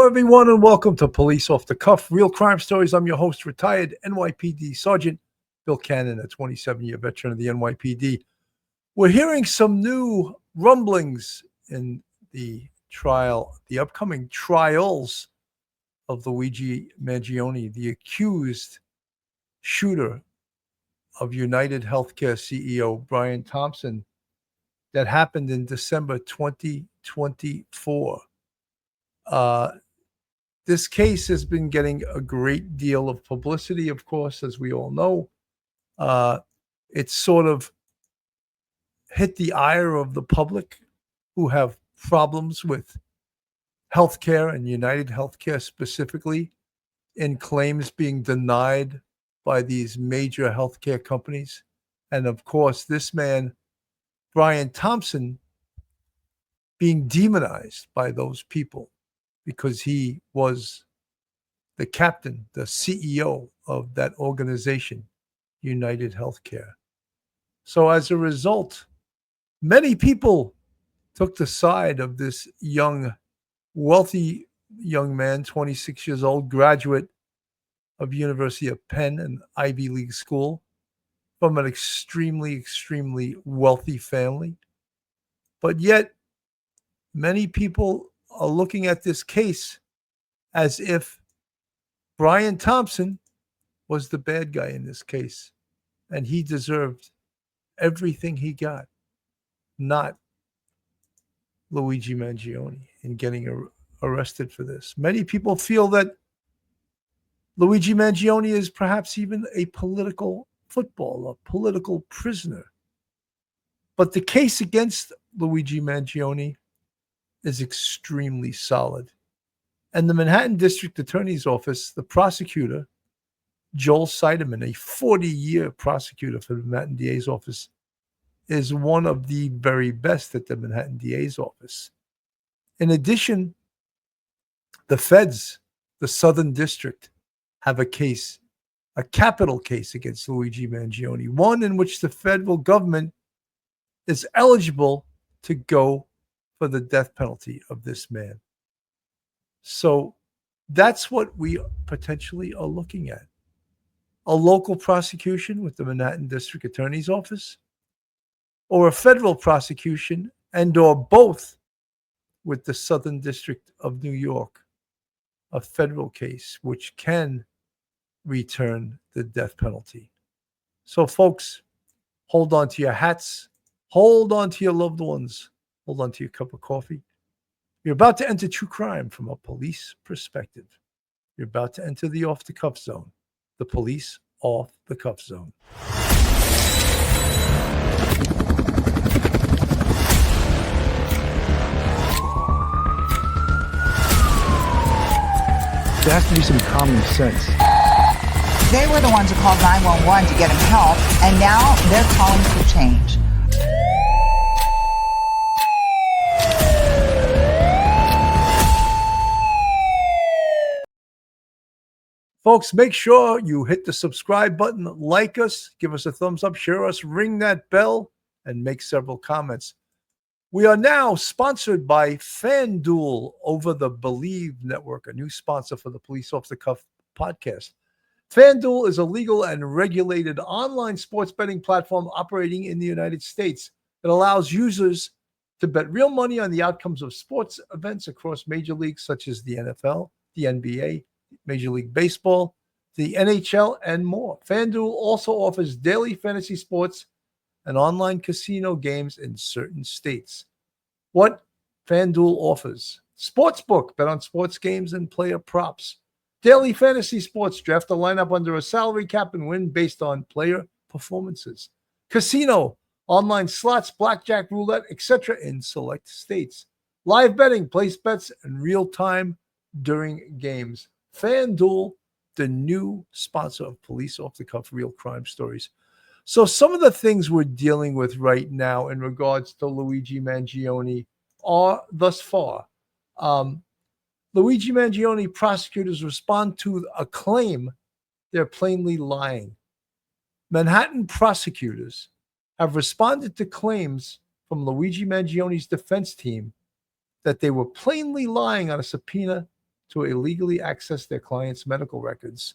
Hello, everyone, and welcome to Police Off the Cuff, Real Crime Stories. I'm your host, retired NYPD Sergeant Bill Cannon, a 27-year veteran of the NYPD. We're hearing some new rumblings in the upcoming trials of Luigi Mangione, the accused shooter of United Healthcare CEO Brian Thompson, that happened in December 2024. This case has been getting a great deal of publicity, of course, as we all know. It's sort of hit the ire of the public who have problems with healthcare and United Healthcare specifically, in claims being denied by these major healthcare companies. And of course, this man, Brian Thompson, being demonized by those people because he was the captain, the CEO of that organization, United Healthcare. So as a result, many people took the side of this wealthy young man, 26 years old, graduate of University of Penn, an Ivy League school, from an extremely, extremely wealthy family. But yet, many people are looking at this case as if Brian Thompson was the bad guy in this case, and he deserved everything he got, not Luigi Mangione, in getting arrested for this. Many people feel that Luigi Mangione is perhaps even a political football, a political prisoner. But the case against Luigi Mangione is extremely solid. And the Manhattan District Attorney's Office, the prosecutor, Joel Seidemann, a 40-year prosecutor for the Manhattan DA's office, is one of the very best at the Manhattan DA's office. In addition, the feds, the Southern District, have a case, a capital case against Luigi Mangione, one in which the federal government is eligible to go for the death penalty of this man. So that's what we potentially are looking at. A local prosecution with the Manhattan District Attorney's Office, or a federal prosecution and or both with the Southern District of New York, a federal case which can return the death penalty. So folks, hold on to your hats, hold on to your loved ones, hold on to your cup of coffee. You're about to enter true crime from a police perspective. You're about to enter the off-the-cuff zone, the police off-the-cuff zone. There has to be some common sense. They were the ones who called 911 to get him help, and now they're calling for change. Folks, make sure you hit the subscribe button, like us, give us a thumbs up, share us, ring that bell, and make several comments. We are now sponsored by FanDuel over the Believe Network, a new sponsor for the Police Off the Cuff podcast. FanDuel is a legal and regulated online sports betting platform operating in the United States. It allows users to bet real money on the outcomes of sports events across major leagues such as the NFL, the NBA, Major League Baseball, the NHL, and more. FanDuel also offers daily fantasy sports and online casino games in certain states. What FanDuel offers: Sportsbook, bet on sports games and player props. Daily fantasy sports, draft a lineup under a salary cap and win based on player performances. Casino, online slots, blackjack, roulette, etc. in select states. Live betting, place bets in real time during games. FanDuel, the new sponsor of Police Off the Cuff Real Crime Stories. So some of the things we're dealing with right now in regards to Luigi Mangione are thus far. Luigi Mangione prosecutors respond to a claim they're plainly lying. Manhattan prosecutors have responded to claims from Luigi Mangione's defense team that they were plainly lying on a subpoena to illegally access their clients' medical records.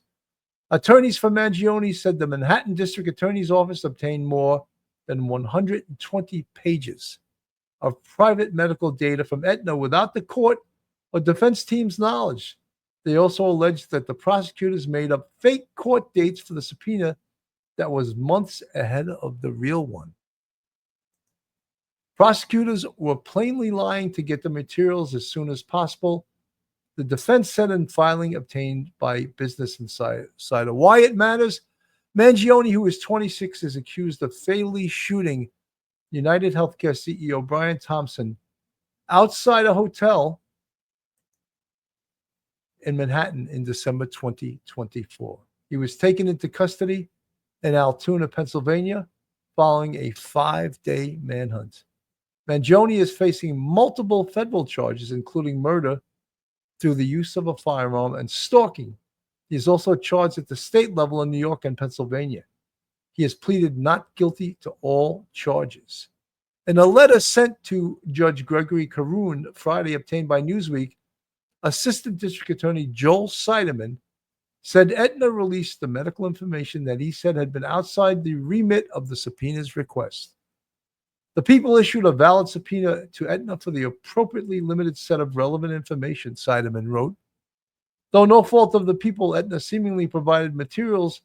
Attorneys for Mangione said the Manhattan District Attorney's Office obtained more than 120 pages of private medical data from Aetna without the court or defense team's knowledge. They also alleged that the prosecutors made up fake court dates for the subpoena that was months ahead of the real one. Prosecutors were plainly lying to get the materials as soon as possible. The defense said in filing obtained by Business Insider. Why it matters? Mangione, who is 26, is accused of fatally shooting United Healthcare CEO Brian Thompson outside a hotel in Manhattan in December 2024. He was taken into custody in Altoona, Pennsylvania, following a 5-day manhunt. Mangione is facing multiple federal charges, including murder through the use of a firearm and stalking. He is also charged at the state level in New York and Pennsylvania. He has pleaded not guilty to all charges. In a letter sent to Judge Gregory Courtroom Friday, obtained by Newsweek, Assistant District Attorney Joel Seidemann said Aetna released the medical information that he said had been outside the remit of the subpoena's request. The people issued a valid subpoena to Aetna for the appropriately limited set of relevant information, Seidemann wrote. Though no fault of the people, Aetna seemingly provided materials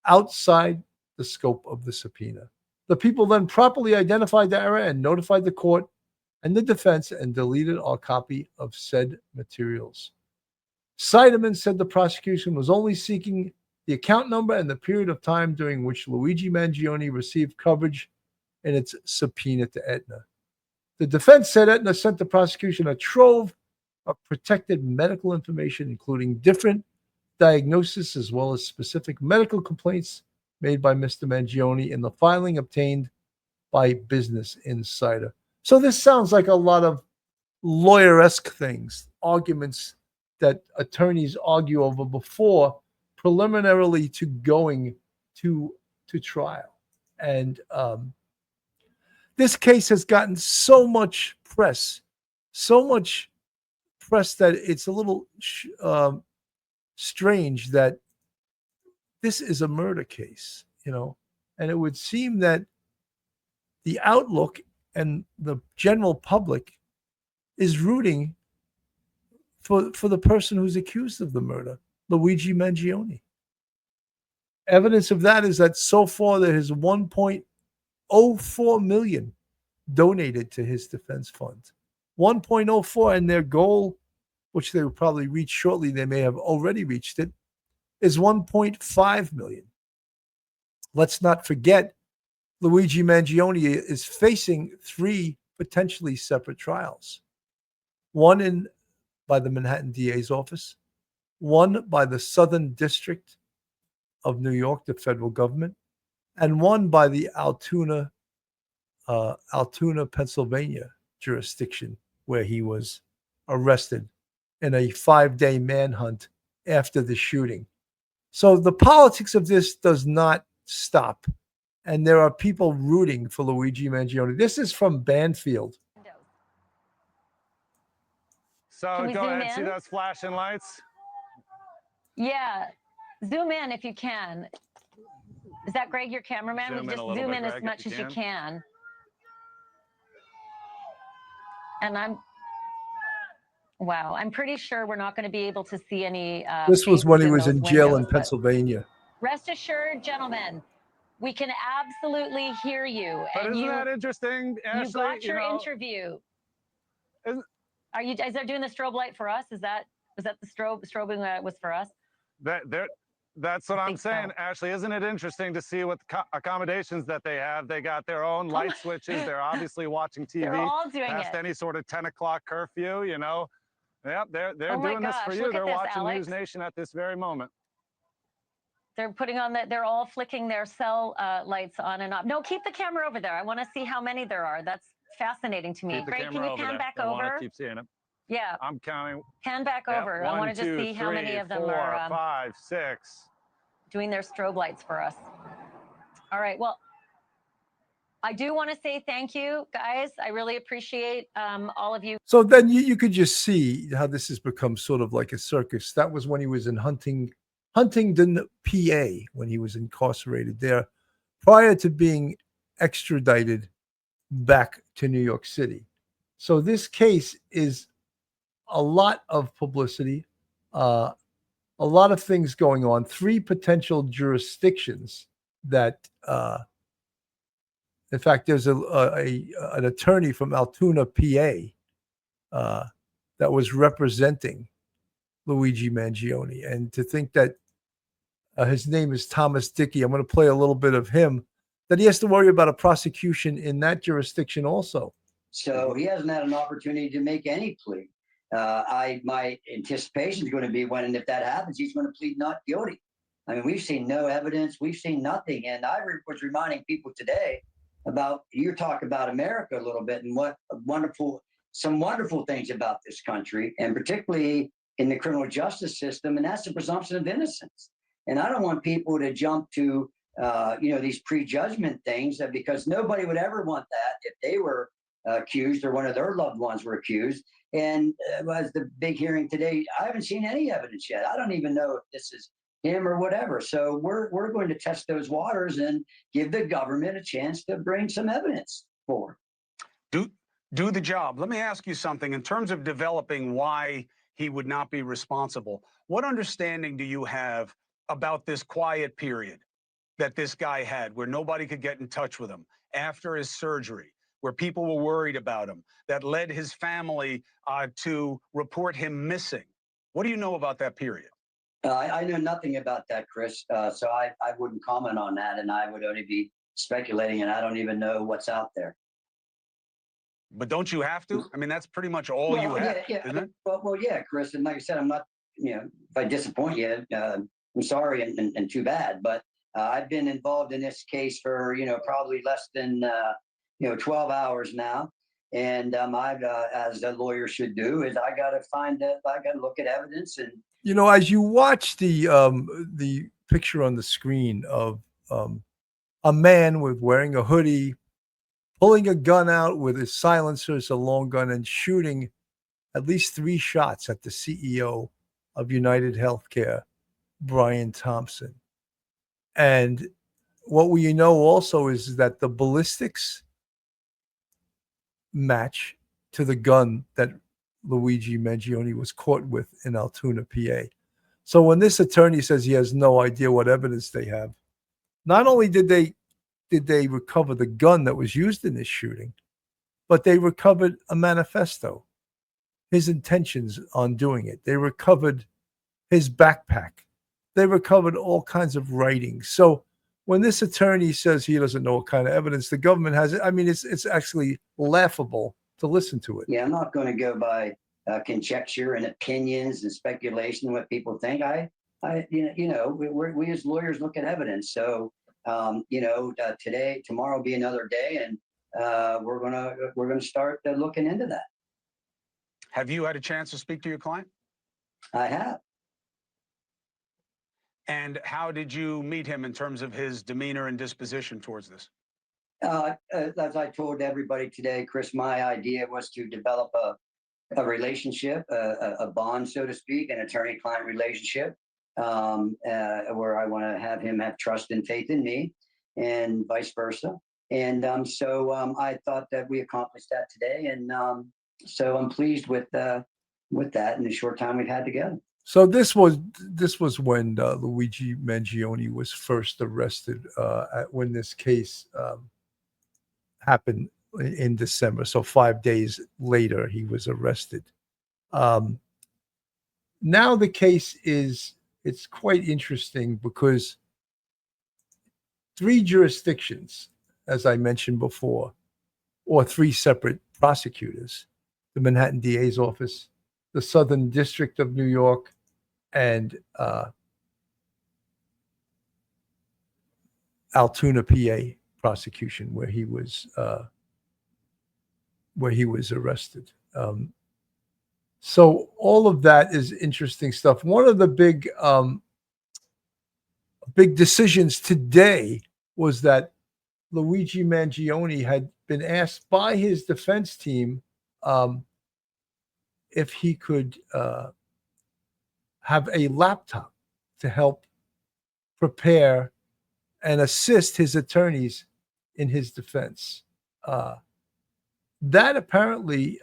outside the scope of the subpoena. The people then properly identified the error and notified the court and the defense and deleted our copy of said materials. Seidemann said the prosecution was only seeking the account number and the period of time during which Luigi Mangione received coverage in its subpoena to Aetna. The defense said Aetna sent the prosecution a trove of protected medical information, including different diagnoses as well as specific medical complaints made by Mr. Mangione in the filing obtained by Business Insider. So this sounds like a lot of lawyer-esque things, arguments that attorneys argue over before preliminarily to going to trial. And this case has gotten so much press that it's a little strange that this is a murder case, and it would seem that the outlook and the general public is rooting for the person who's accused of the murder, Luigi Mangione. Evidence of that is that so far there is $1.04 million donated to his defense fund. 1.04, and their goal, which they will probably reach shortly, they may have already reached it, is 1.5 million. Let's not forget, Luigi Mangione is facing 3 potentially separate trials. One by the Manhattan DA's office, one by the Southern District of New York, the federal government, and one by the Altoona, Pennsylvania jurisdiction, where he was arrested in a 5-day manhunt after the shooting. So the politics of this does not stop, and there are people rooting for Luigi Mangione. This is from Banfield. So go ahead, see those flashing lights? Yeah, zoom in if you can. Is that Greg, your cameraman? Just zoom in as much as you can. And I'm pretty sure we're not going to be able to see any. This was when he was in jail in Pennsylvania. Rest assured, gentlemen, we can absolutely hear you. But and isn't that interesting, Ashley? You got your interview. Are you guys doing the strobe light for us? Was that the strobing was for us? That's what I'm saying, so. Ashley. Isn't it interesting to see what accommodations that they have? They got their own light switches. They're obviously watching TV. They're all doing past it. Any sort of 10 o'clock curfew, Yep, they're doing this for you. They're watching News Nation at this very moment. They're putting on that. They're all flicking their cell lights on and off. No, keep the camera over there. I want to see how many there are. That's fascinating to me. Great. Can you pan back over? Keep seeing it. Yeah. I'm counting. Pan back over. I want to just see how many of them are 5, 6. Doing their strobe lights for us. All right. Well, I do want to say thank you, guys. I really appreciate all of you. So then you could just see how this has become sort of like a circus. That was when he was in Huntington, PA, when he was incarcerated there, prior to being extradited back to New York City. So this case is a lot of publicity, a lot of things going on, 3 potential jurisdictions that in fact, there's an attorney from Altoona, PA, that was representing Luigi Mangione. And to think that his name is Thomas Dickey, I'm going to play a little bit of him, that he has to worry about a prosecution in that jurisdiction also. So he hasn't had an opportunity to make any plea. My anticipation is going to be when and if that happens, he's going to plead not guilty. I mean, we've seen no evidence. We've seen nothing. And I was reminding people today about, you talk about America a little bit and what some wonderful things about this country, and particularly in the criminal justice system, and that's the presumption of innocence. And I don't want people to jump to, these prejudgment things, that because nobody would ever want that if they were accused or one of their loved ones were accused. And as the big hearing today, I haven't seen any evidence yet. I don't even know if this is him or whatever. So we're going to test those waters and give the government a chance to bring some evidence forward. Do the job. Let me ask you something in terms of developing why he would not be responsible. What understanding do you have about this quiet period that this guy had, where nobody could get in touch with him after his surgery, where people were worried about him, that led his family to report him missing? What do you know about that period? I know nothing about that, Chris. So I wouldn't comment on that, and I would only be speculating, and I don't even know what's out there. But don't you have to? I mean, that's pretty much all you have, isn't it? Well, yeah, Chris. And like I said, I'm not, if I disappoint you, I'm sorry and too bad. But I've been involved in this case for, probably less than, 12 hours now. And I've, as a lawyer should do, is I got to look at evidence. And as you watch the picture on the screen of a man wearing a hoodie, pulling a gun out with his silencer, it's a long gun, and shooting at least 3 shots at the CEO of United Healthcare, Brian Thompson. And what we know also is that the ballistics match to the gun that Luigi Mangione was caught with in Altoona, PA. So when this attorney says he has no idea what evidence they have, not only did they recover the gun that was used in this shooting, but they recovered a manifesto, his intentions on doing it. They recovered his backpack. They recovered all kinds of writings. So when this attorney says he doesn't know what kind of evidence the government has, I mean, it's actually laughable to listen to it. Yeah, I'm not going to go by conjecture and opinions and speculation, what people think. We as lawyers look at evidence. So, tomorrow will be another day, and we're gonna start looking into that. Have you had a chance to speak to your client? I have. And how did you meet him in terms of his demeanor and disposition towards this? As I told everybody today, Chris, my idea was to develop a relationship, a bond, so to speak, an attorney-client relationship, where I want to have him have trust and faith in me, and vice versa. And so I thought that we accomplished that today, and so I'm pleased with that in the short time we've had together. So this was when Luigi Mangione was first arrested when this case happened in December. So 5 days later, he was arrested. Now the case it's quite interesting because 3 jurisdictions, as I mentioned before, or 3 separate prosecutors, the Manhattan DA's office, the Southern District of New York, and Altoona, PA prosecution, where he was arrested. So all of that is interesting stuff. One of the big decisions today was that Luigi Mangione had been asked by his defense team if he could have a laptop to help prepare and assist his attorneys in his defense. That apparently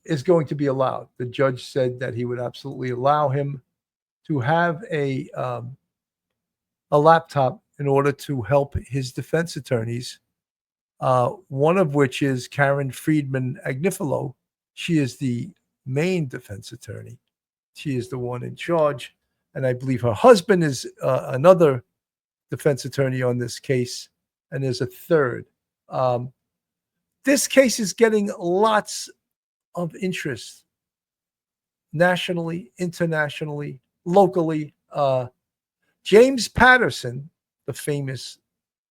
is going to be allowed. The judge said that he would absolutely allow him to have a laptop in order to help his defense attorneys. One of which is Karen Friedman Agnifilo. She is the main defense attorney. She is the one in charge. And I believe her husband is another defense attorney on this case. And there's a third. This case is getting lots of interest nationally, internationally, locally. James Patterson, the famous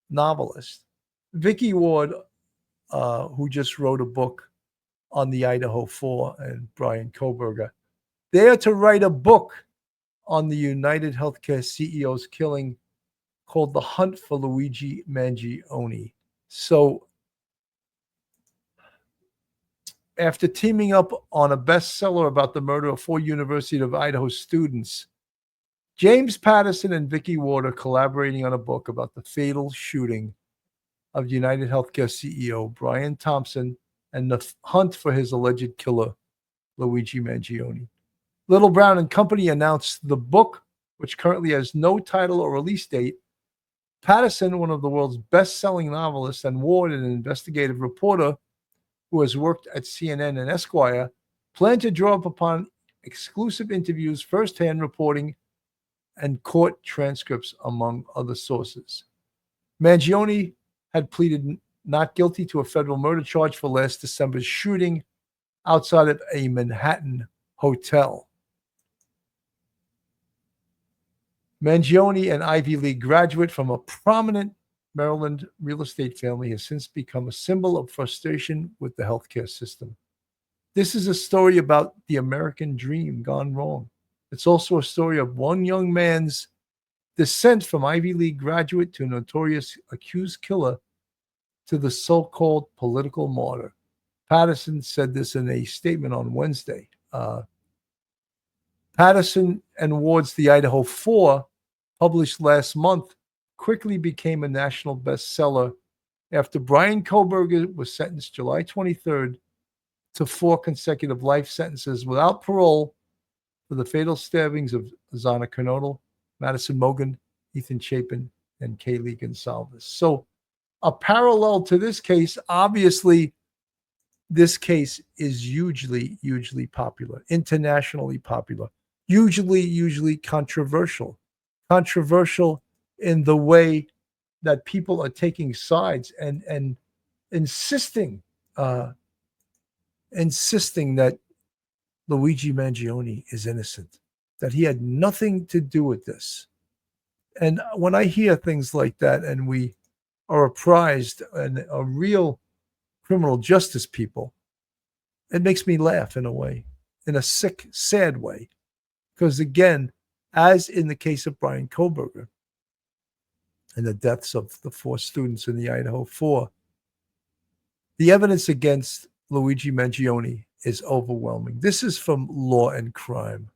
novelist, Vicky Ward, who just wrote a book on the Idaho 4, and Brian Kohlberger, they are to write a book on the United Healthcare CEO's killing called The Hunt for Luigi Mangione. So after teaming up on a bestseller about the murder of 4 University of Idaho students, James Patterson and Vicky Ward are collaborating on a book about the fatal shooting of United Healthcare CEO Brian Thompson and the hunt for his alleged killer, Luigi Mangione. Little Brown and Company announced the book, which currently has no title or release date. Patterson, one of the world's best-selling novelists, and Ward, an investigative reporter who has worked at CNN and Esquire, plan to draw up upon exclusive interviews, firsthand reporting, and court transcripts, among other sources. Mangione had pleaded not guilty to a federal murder charge for last December's shooting outside of a Manhattan hotel. Mangione, an Ivy League graduate from a prominent Maryland real estate family, has since become a symbol of frustration with the healthcare system. This is a story about the American dream gone wrong. It's also a story of one young man's descent from Ivy League graduate to notorious accused killer to the so-called political martyr. Patterson said this in a statement on Wednesday. Patterson and Ward's The Idaho 4, published last month, quickly became a national bestseller after Brian Kohlberger was sentenced July 23rd to 4 consecutive life sentences without parole for the fatal stabbings of Zana Kernodle, Madison Mogen, Ethan Chapin, and Kaylee Gonsalves. So a parallel to this case, obviously, this case is hugely popular, internationally popular, hugely controversial. Controversial in the way that people are taking sides and insisting that Luigi Mangione is innocent, that he had nothing to do with this. And when I hear things like that, and we are apprised and are real criminal justice people, it makes me laugh in a way, in a sick, sad way. Because again, as in the case of Brian Kohlberger and the deaths of the 4 students in the Idaho 4, the evidence against Luigi Mangione is overwhelming. This is from Law and Crime.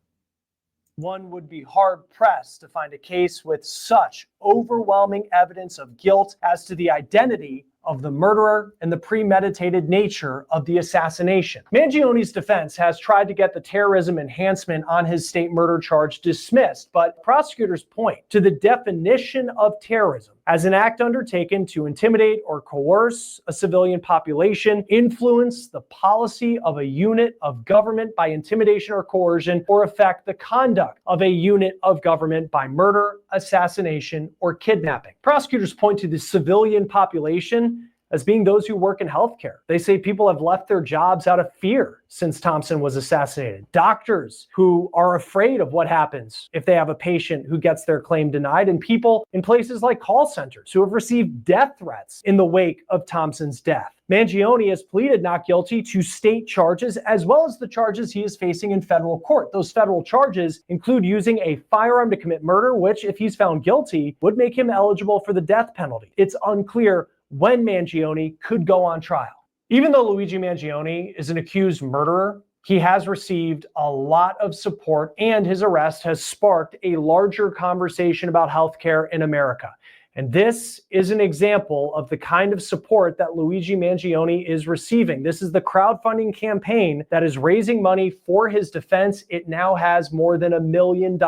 One would be hard-pressed to find a case with such overwhelming evidence of guilt as to the identity of the murderer and the premeditated nature of the assassination. Mangione's defense has tried to get the terrorism enhancement on his state murder charge dismissed, but prosecutors point to the definition of terrorism as an act undertaken to intimidate or coerce a civilian population, influence the policy of a unit of government by intimidation or coercion, or affect the conduct of a unit of government by murder, assassination, or kidnapping. Prosecutors point to the civilian population as being those who work in healthcare. They say people have left their jobs out of fear since Thompson was assassinated. Doctors who are afraid of what happens if they have a patient who gets their claim denied, and people in places like call centers who have received death threats in the wake of Thompson's death. Mangione has pleaded not guilty to state charges as well as the charges he is facing in federal court. Those federal charges include using a firearm to commit murder, which, if he's found guilty, would make him eligible for the death penalty. It's unclear when Mangione could go on trial. Even though Luigi Mangione is an accused murderer, he has received a lot of support, and his arrest has sparked a larger conversation about healthcare in America. And this is an example of the kind of support that Luigi Mangione is receiving. This is the crowdfunding campaign that is raising money for his defense. It now has more than $1 million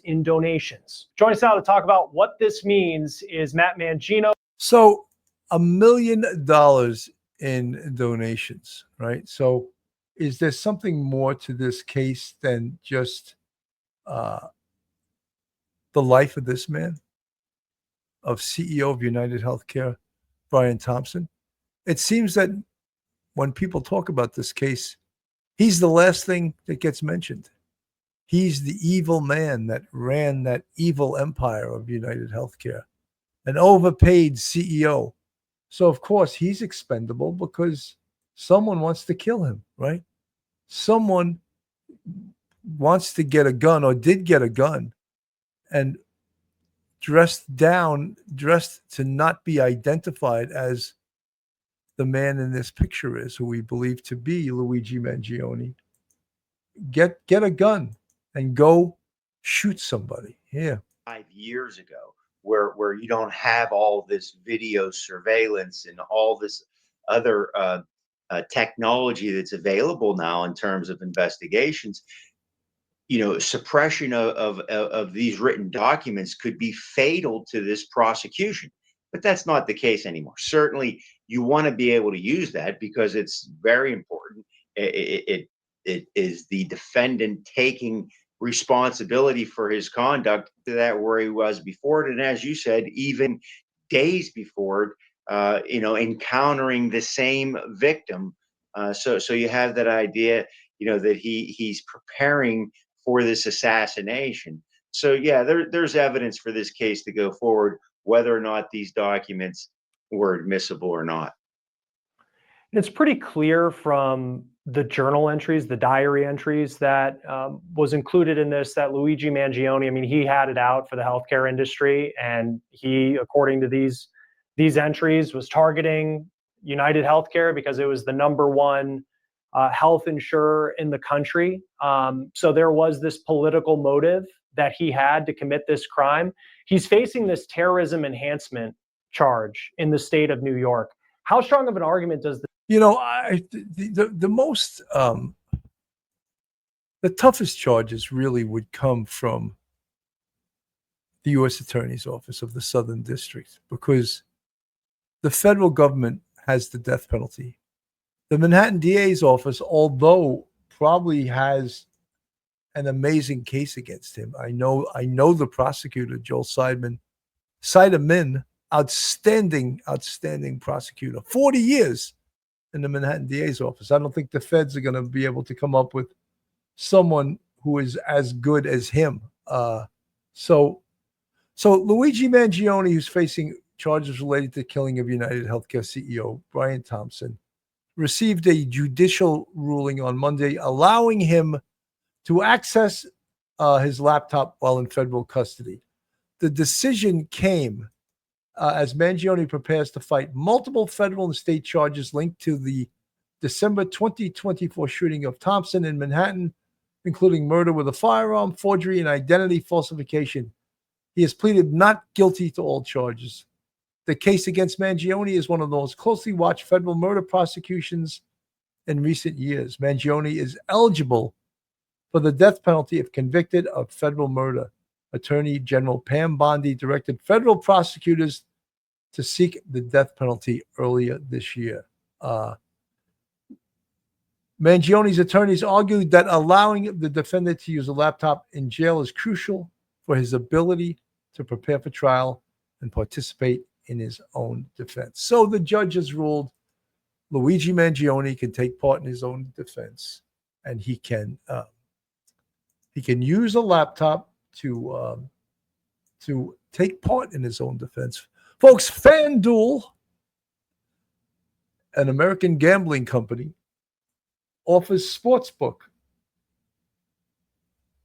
in donations. Join us now to talk about what this means is Matt Mangino. So $1 million in donations, right? So is there something more to this case than just the life of this man? Of CEO of United Healthcare, Brian Thompson? It seems that when people talk about this case, he's the last thing that gets mentioned. He's the evil man that ran that evil empire of United Healthcare, an overpaid CEO. So, of course, he's expendable because someone wants to kill him, right? Someone wants to get a gun or did get a gun and dressed to not be identified as the man in this picture is, who we believe to be Luigi Mangione. Get a gun and go shoot somebody. Yeah. 5 years ago, where you don't have all this video surveillance and all this other technology that's available now in terms of investigations. Suppression of these written documents could be fatal to this prosecution, but that's not the case anymore. Certainly, you want to be able to use that because it's very important. It is the defendant taking responsibility for his conduct to that where he was before it, and as you said, even days before it, encountering the same victim. So you have that idea, that he's preparing for this assassination. So yeah, there's evidence for this case to go forward, whether or not these documents were admissible or not. It's pretty clear from the journal entries, the diary entries that was included in this, that Luigi Mangione, he had it out for the healthcare industry, and he, according to these entries, was targeting United Healthcare because it was the number one health insurer in the country. So there was this political motive that he had to commit this crime. He's facing this terrorism enhancement charge in the state of New York. How strong of an argument does the toughest charges really would come from the U.S. Attorney's Office of the Southern District, because the federal government has the death penalty. The Manhattan DA's office, although probably has an amazing case against him. I know the prosecutor, Joel Seidman, outstanding prosecutor, 40 years in the Manhattan DA's office. I don't think the feds are going to be able to come up with someone who is as good as him. So Luigi Mangione, who's facing charges related to the killing of United Healthcare CEO Brian Thompson, received a judicial ruling on Monday allowing him to access his laptop while in federal custody. The decision came as Mangione prepares to fight multiple federal and state charges linked to the December 2024 shooting of Thompson in Manhattan, including murder with a firearm, forgery, and identity falsification. He has pleaded not guilty to all charges. The case against Mangione is one of the most closely watched federal murder prosecutions in recent years. Mangione is eligible for the death penalty if convicted of federal murder. Attorney General Pam Bondi directed federal prosecutors to seek the death penalty earlier this year. Mangione's attorneys argued that allowing the defendant to use a laptop in jail is crucial for his ability to prepare for trial and participate in his own defense. So the judge has ruled Luigi Mangione can take part in his own defense, and he can use a laptop to take part in his own defense. Folks, FanDuel, an American gambling company, offers sportsbook,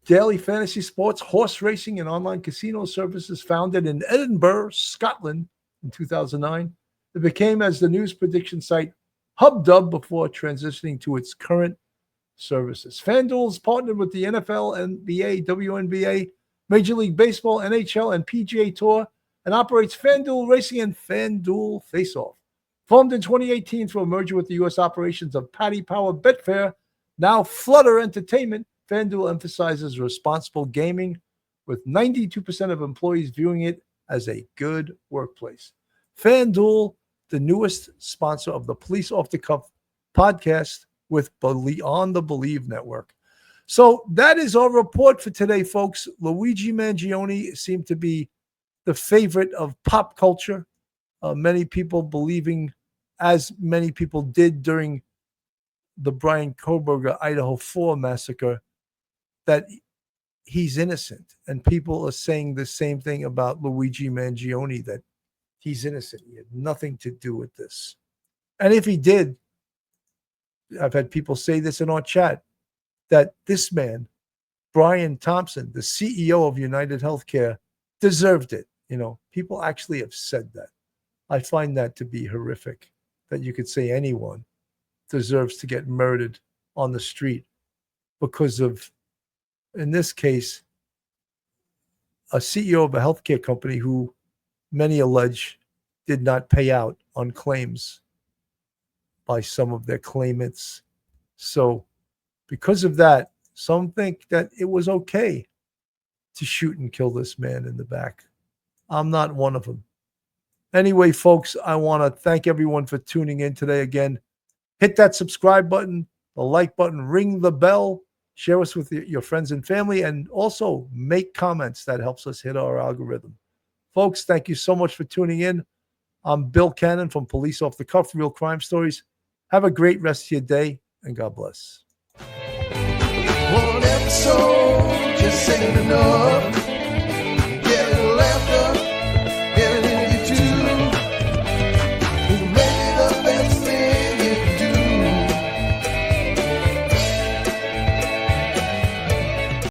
daily fantasy sports, horse racing, and online casino services. Founded in Edinburgh, Scotland in 2009, it became as the news prediction site HubDub before transitioning to its current services. FanDuel's partnered with the NFL, NBA, WNBA, Major League Baseball, NHL, and PGA Tour, and operates FanDuel Racing and FanDuel Faceoff. Formed in 2018 through a merger with the U.S. operations of Paddy Power Betfair, now Flutter Entertainment, FanDuel emphasizes responsible gaming, with 92% of employees viewing it as a good workplace. FanDuel, the newest sponsor of the Police Off the Cuff podcast with on the Believe Network. So that is our report for today, folks. Luigi Mangione seemed to be the favorite of pop culture. Many people believing, as many people did during the Brian Kohlberger Idaho 4 massacre, that he's innocent. And people are saying the same thing about Luigi Mangione, that he's innocent. He had nothing to do with this. And if he did, I've had people say this in our chat, that this man, Brian Thompson, the CEO of United Healthcare, deserved it. You know, people actually have said that. I find that to be horrific, that you could say anyone deserves to get murdered on the street because of, in this case, a CEO of a healthcare company who many allege did not pay out on claims by some of their claimants. So because of that, some think that it was okay to shoot and kill this man in the back. I'm not one of them. Anyway, folks, I want to thank everyone for tuning in today. Again, hit that subscribe button, the like button, ring the bell, share us with your friends and family, and also make comments. That helps us hit our algorithm. Folks, thank you so much for tuning in. I'm Bill Cannon from Police Off the Cuff, Real Crime Stories. Have a great rest of your day, and God bless. One episode just ain't enough.